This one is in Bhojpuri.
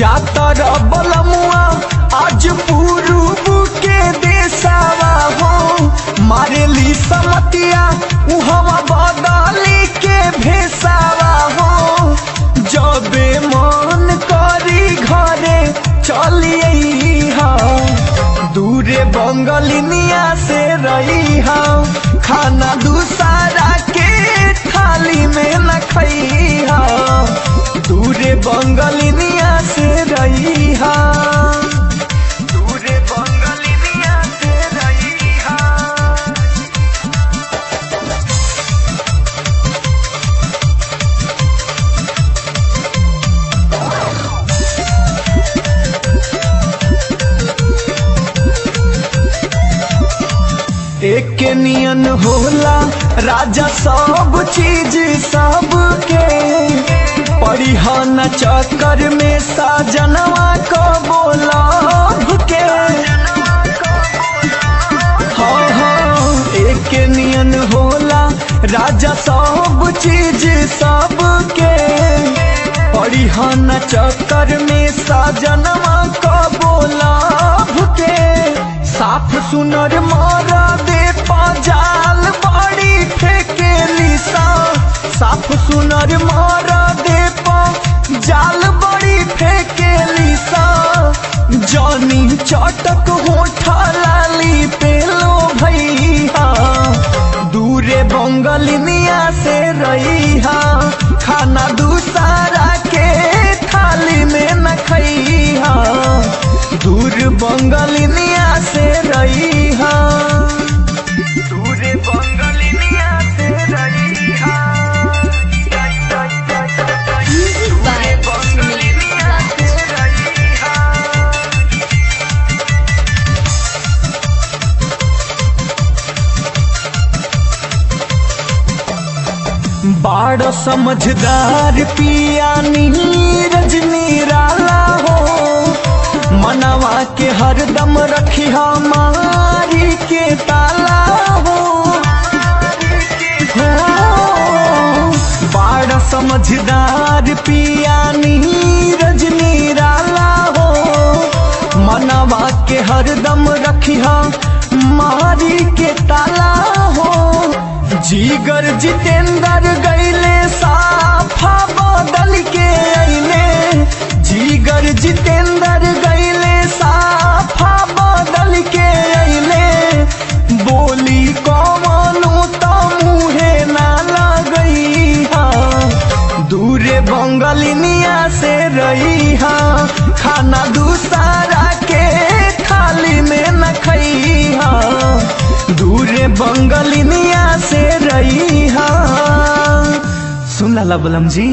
जाता रबलमुआ आज पूर्व के देसावा हो मारेली समतिया उहवा बदली के भेसावा हो जबे मन करी घरे चलिए हा दूरे बंगलिनिया से रही हा खाना दूसरा के थाली में न खई हा दूरे बंगलिनिया से रही हा दूरे बंगलिनिया से रही हा। एक नियन होला राजा सब चीज सबके परिहन चक्कर में साजनवा को बोलब के हाँ हाँ एक नियन होला राजा सब चीज सबके परिहन चक्कर में साजनवा को बोलब के साफ सुनर मारा दे पजाल बड़ी फेकेली सा साफ सुनर मारा दे जाल बड़ी फेकेली सा जानी चटक होठा लाली पेलो भैया दूरे बंगलिनिया से रही हा खाना दूसरा के थाली में न खई हा दूर बंगलिनिया से रही हा दूरे बंगलिनिया से रही हा दूरे बंगलिनिया से रही हा। बाड़ समझदार पिया नीरज निराला हो मनवा के हरदम रखी हमारी के ताला हो बाड़ समझदार पिया नीरज निराला हो मनवा के हरदम रखी हमारी के ताला हो जीगर जितेंद्र गईले साफा बदल के अइले जीगर जितेंद्र गईले साफा बदल के अइले बोली कौनो तो मुहे ना लगई हा दूरे बंगलिनिया से रही हा खाना दूसरा के थाली में न खई हा दूरे बंगलिनिया से रही हा। सुन ला बलम जी।